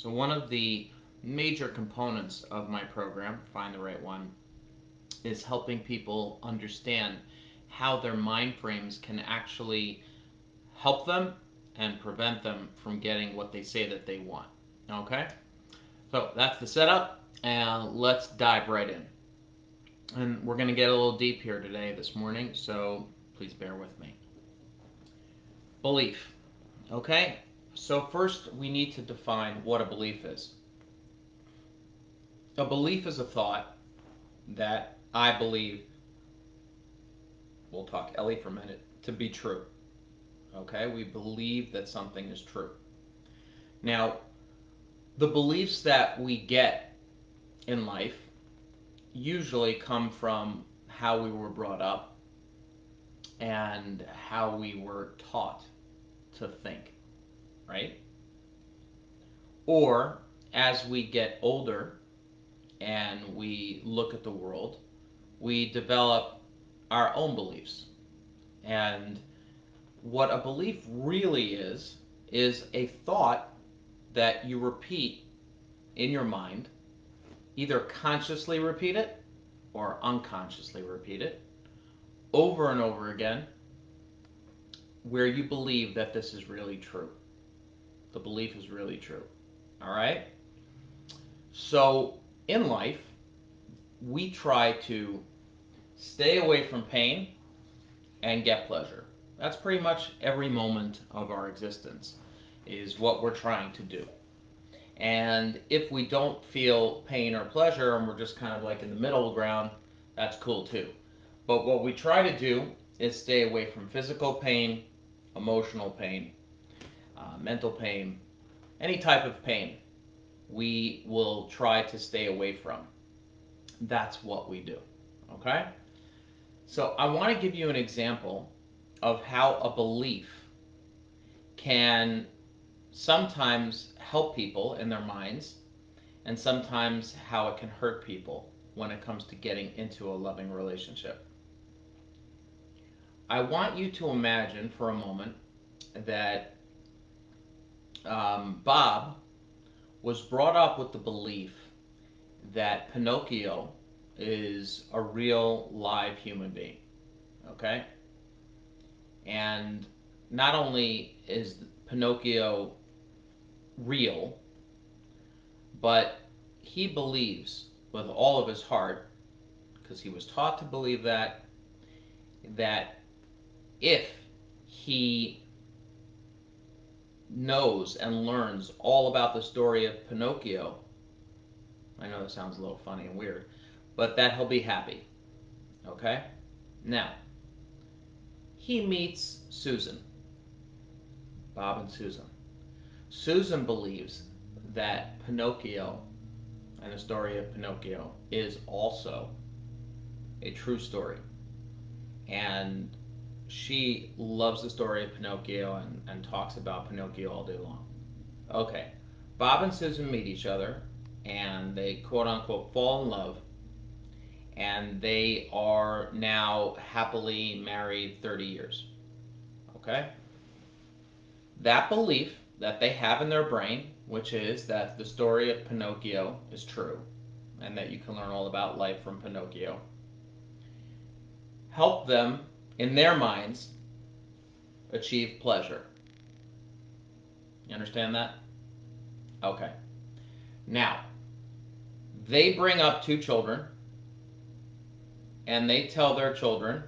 So one of the major components of my program, Find the Right One, is helping people understand how their mind frames can actually help them and prevent them from getting what they say that they want. Okay? So that's the setup, and let's dive right in. And we're going to get a little deep here today, this morning, so please bear with me. Belief. Okay? So, first, we need to define what a belief is. A belief is a thought that I believe, we'll talk Ellie for a minute, to be true. Okay? We believe that something is true. Now, the beliefs that we get in life usually come from how we were brought up and how we were taught to think, right? Or as we get older and we look at the world, we develop our own beliefs. And what a belief really is a thought that you repeat in your mind, either consciously repeat it or unconsciously repeat it over and over again, where you believe that this is really true. The belief is really true. All right? So, in life, we try to stay away from pain and get pleasure. That's pretty much every moment of our existence, is what we're trying to do. And if we don't feel pain or pleasure and we're just kind of like in the middle ground, that's cool too. But what we try to do is stay away from physical pain, emotional pain, mental pain, any type of pain. We will try to stay away from. That's what we do. Okay? So I want to give you an example of how a belief can sometimes help people in their minds and sometimes how it can hurt people when it comes to getting into a loving relationship. I want you to imagine for a moment that Bob was brought up with the belief that Pinocchio is a real live human being. Okay? And not only is Pinocchio real, but he believes with all of his heart, because he was taught to believe that if he knows and learns all about the story of Pinocchio, I know this sounds a little funny and weird, but that he'll be happy. Okay? Now, he meets Susan, Bob and Susan. Susan believes that Pinocchio and the story of Pinocchio is also a true story. And she loves the story of Pinocchio and talks about Pinocchio all day long. Okay, Bob and Susan meet each other and they quote unquote fall in love, and they are now happily married 30 years. Okay? That belief that they have in their brain, which is that the story of Pinocchio is true and that you can learn all about life from Pinocchio, help them in their minds achieve pleasure. You understand that? Okay. Now, they bring up two children and they tell their children,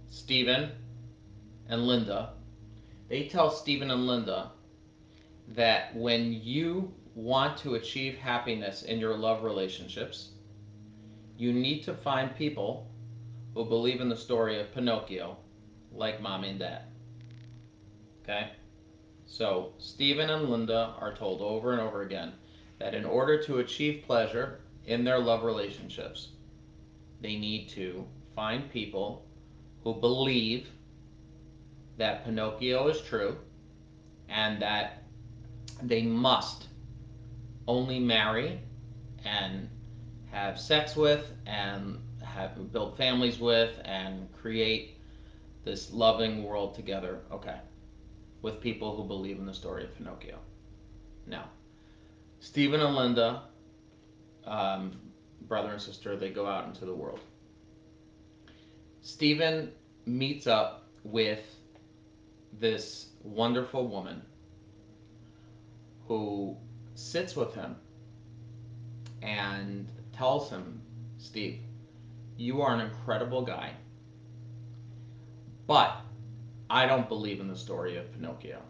Stephen and Linda, they tell Stephen and Linda that when you want to achieve happiness in your love relationships, you need to find people who believe in the story of Pinocchio, like mommy and dad. Okay? So, Stephen and Linda are told over and over again that in order to achieve pleasure in their love relationships, they need to find people who believe that Pinocchio is true and that they must only marry and have sex with and have build families with and create this loving world together, okay, with people who believe in the story of Pinocchio. Now, Stephen and Linda, um, brother and sister, they go out into the world. Stephen meets up with this wonderful woman who sits with him and tells him, Steve, you are an incredible guy, but I don't believe in the story of Pinocchio.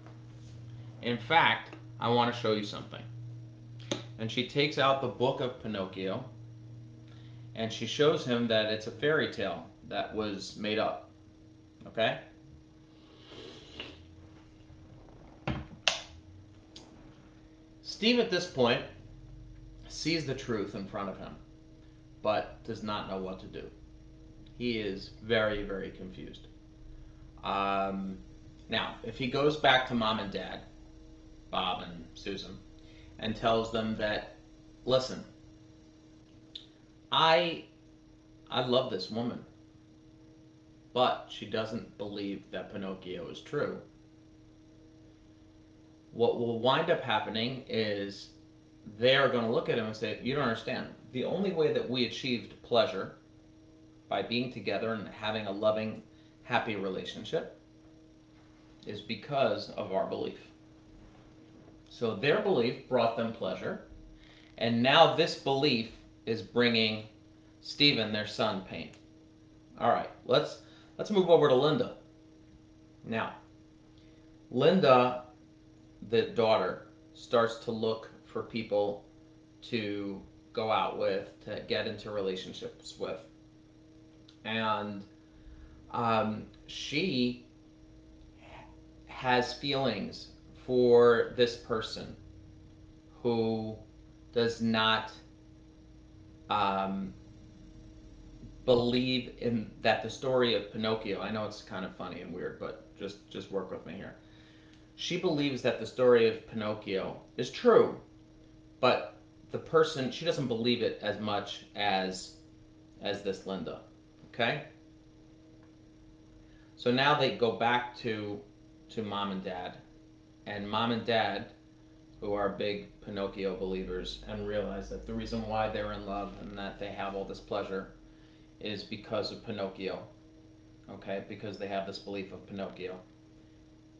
In fact, I want to show you something. And she takes out the book of Pinocchio and she shows him that it's a fairy tale that was made up. Okay? Steve at this point sees the truth in front of him, but does not know what to do. He is very, very confused. Now, if he goes back to mom and dad, Bob and Susan, and tells them that, listen, I love this woman, but she doesn't believe that Pinocchio is true. What will wind up happening is they are going to look at him and say, you don't understand. The only way that we achieved pleasure by being together and having a loving, happy relationship is because of our belief. So their belief brought them pleasure, and now this belief is bringing Stephen, their son, pain. All right, let's move over to Linda. Now, Linda, the daughter, starts to look for people to go out with, to get into relationships with. And she has feelings for this person who does not believe in that the story of Pinocchio, I know it's kind of funny and weird, but just work with me here. She believes that the story of Pinocchio is true, but the person, she doesn't believe it as much as this Linda. Okay? So now they go back to mom and mom and dad, who are big Pinocchio believers, and realize that the reason why they're in love and that they have all this pleasure is because of Pinocchio. Okay? Because they have this belief of Pinocchio.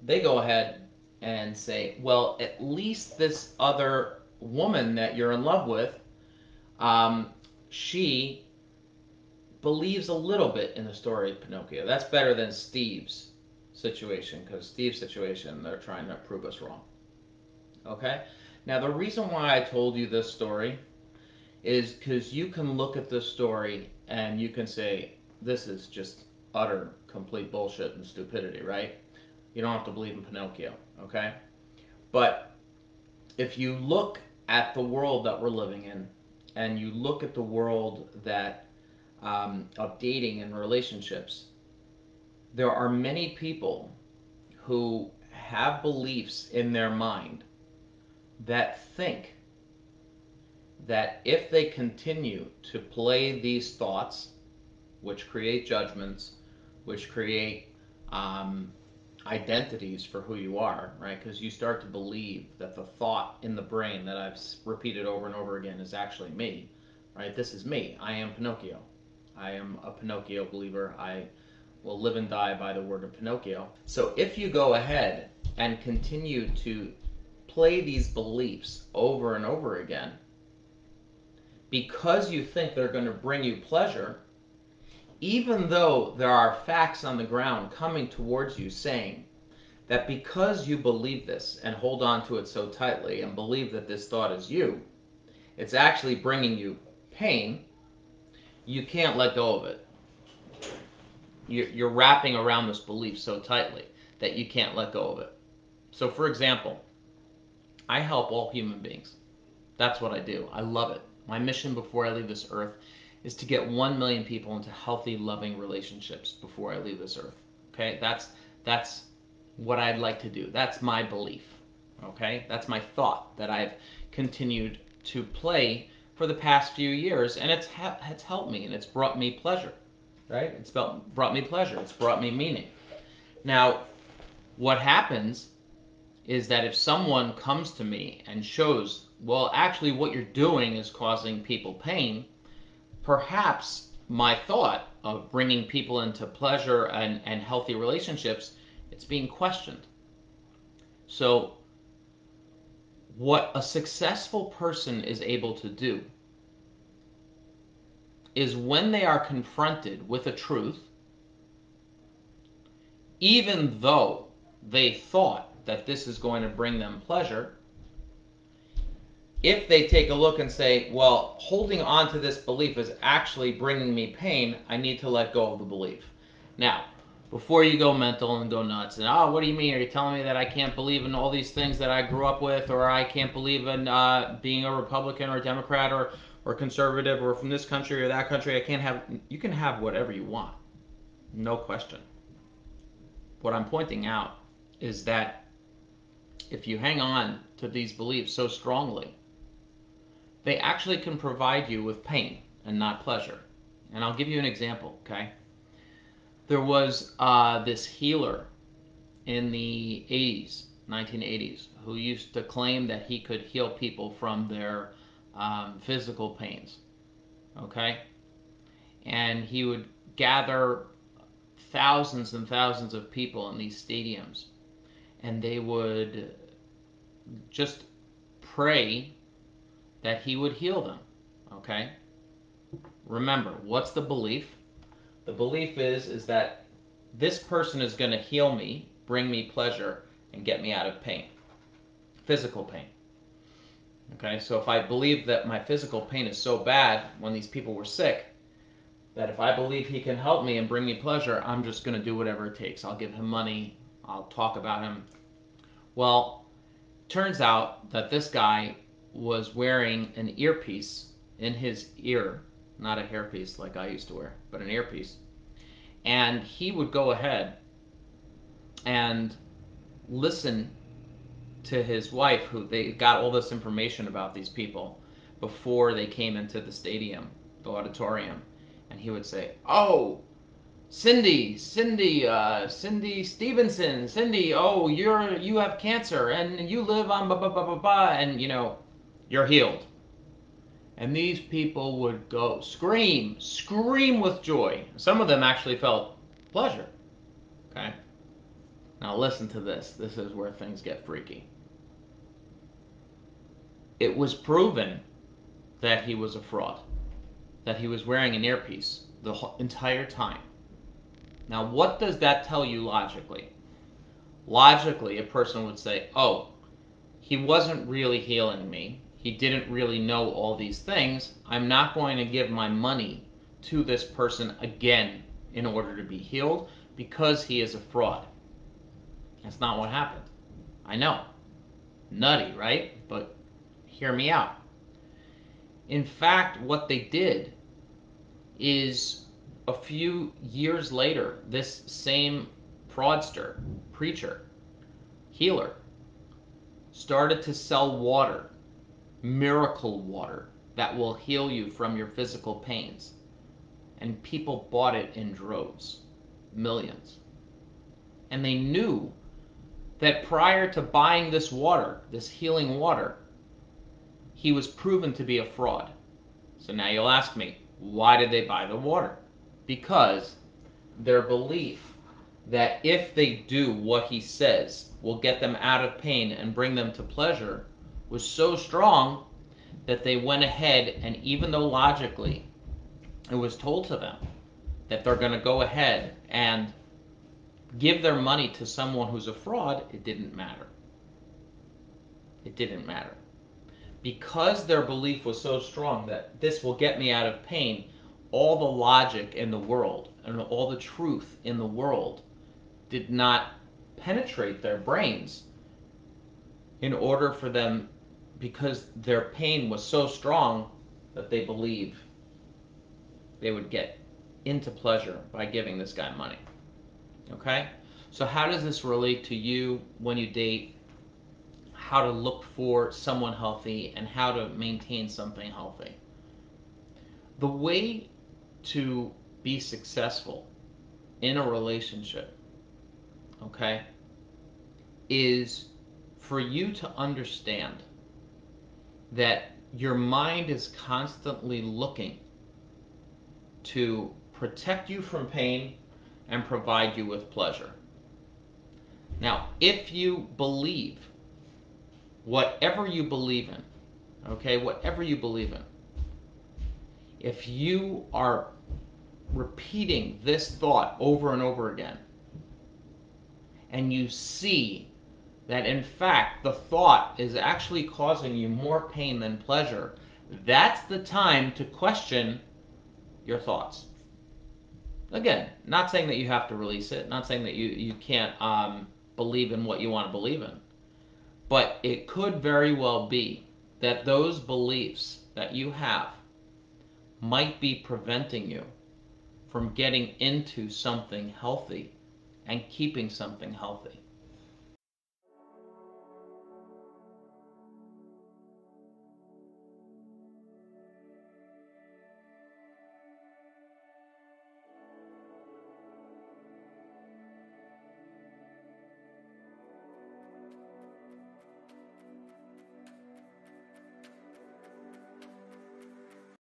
They go ahead and say, well, at least this other woman that you're in love with, she believes a little bit in the story of Pinocchio. That's better than Steve's situation, because Steve's situation, they're trying to prove us wrong. Okay? Now, the reason why I told you this story is because you can look at this story and you can say, this is just utter, complete bullshit and stupidity, right? You don't have to believe in Pinocchio, okay? But if you look at the world that we're living in, and you look at the world that of dating and relationships, there are many people who have beliefs in their mind that think that if they continue to play these thoughts, which create judgments, which create identities for who you are, right? Because you start to believe that the thought in the brain that I've repeated over and over again is actually me, right? This is me. I am Pinocchio. I am a Pinocchio believer. I will live and die by the word of Pinocchio. So if you go ahead and continue to play these beliefs over and over again, because you think they're going to bring you pleasure, even though there are facts on the ground coming towards you saying that because you believe this and hold on to it so tightly and believe that this thought is you, it's actually bringing you pain, you can't let go of it. You're wrapping around this belief so tightly that you can't let go of it. So, for example, I help all human beings. That's what I do. I love it. My mission before I leave this earth is to get 1 million people into healthy, loving relationships before I leave this earth. Okay? That's what I'd like to do. That's my belief. Okay? That's my thought that I've continued to play for the past few years, and it's helped me, and it's brought me pleasure. Right? It's brought me pleasure. It's brought me meaning. Now, what happens is that if someone comes to me and shows, well, actually what you're doing is causing people pain, perhaps my thought of bringing people into pleasure and healthy relationships, it's being questioned. So what a successful person is able to do is when they are confronted with a truth, even though they thought that this is going to bring them pleasure, if they take a look and say, well, holding on to this belief is actually bringing me pain, I need to let go of the belief. Now, before you go mental and go nuts and, oh, what do you mean? Are you telling me that I can't believe in all these things that I grew up with, or I can't believe in being a Republican or a Democrat or conservative or from this country or that country? I can't have, you can have whatever you want. No question. What I'm pointing out is that if you hang on to these beliefs so strongly, they actually can provide you with pain and not pleasure. And I'll give you an example, okay? There was this healer in the 80s, 1980s, who used to claim that he could heal people from their physical pains, okay? And he would gather thousands and thousands of people in these stadiums, and they would just pray that he would heal them, okay? Remember, what's the belief? The belief is that this person is going to heal me, bring me pleasure, and get me out of pain, physical pain. Okay, so if I believe that my physical pain is so bad when these people were sick, that if I believe he can help me and bring me pleasure, I'm just going to do whatever it takes. I'll give him money, I'll talk about him. Well, turns out that this guy was wearing an earpiece in his ear, not a hairpiece like I used to wear, but an earpiece. And he would go ahead and listen to his wife, who they got all this information about these people before they came into the stadium, the auditorium. And he would say, oh, Cindy Stevenson, Cindy, oh, you have cancer and you live on blah blah blah blah blah, and you're healed. And these people would go scream with joy. Some of them actually felt pleasure. Okay? Now listen to this. This is where things get freaky. It was proven that he was a fraud, that he was wearing an earpiece the entire time. Now, what does that tell you logically? Logically, a person would say, oh, he wasn't really healing me. He didn't really know all these things. I'm not going to give my money to this person again in order to be healed because he is a fraud. That's not what happened. I know. Nutty, right? But hear me out. In fact, what they did is a few years later, this same fraudster, preacher, healer, started to sell water, miracle water, that will heal you from your physical pains. And people bought it in droves, millions. And they knew that prior to buying this water, this healing water, he was proven to be a fraud. So now you'll ask me, why did they buy the water? Because their belief that if they do what he says will get them out of pain and bring them to pleasure was so strong that they went ahead, and even though logically it was told to them that they're going to go ahead and give their money to someone who's a fraud, it didn't matter. It didn't matter. Because their belief was so strong that this will get me out of pain, all the logic in the world and all the truth in the world did not penetrate their brains in order for them, because their pain was so strong that they believe they would get into pleasure by giving this guy money. Okay? So how does this relate to you when you date? How to look for someone healthy and how to maintain something healthy? The way to be successful in a relationship, okay, is for you to understand that your mind is constantly looking to protect you from pain and provide you with pleasure. Now, if you believe whatever you believe in, okay, whatever you believe in, if you are repeating this thought over and over again, and you see that in fact the thought is actually causing you more pain than pleasure, that's the time to question your thoughts. Again, not saying that you have to release it, not saying that you can't believe in what you want to believe in, but it could very well be that those beliefs that you have might be preventing you from getting into something healthy and keeping something healthy.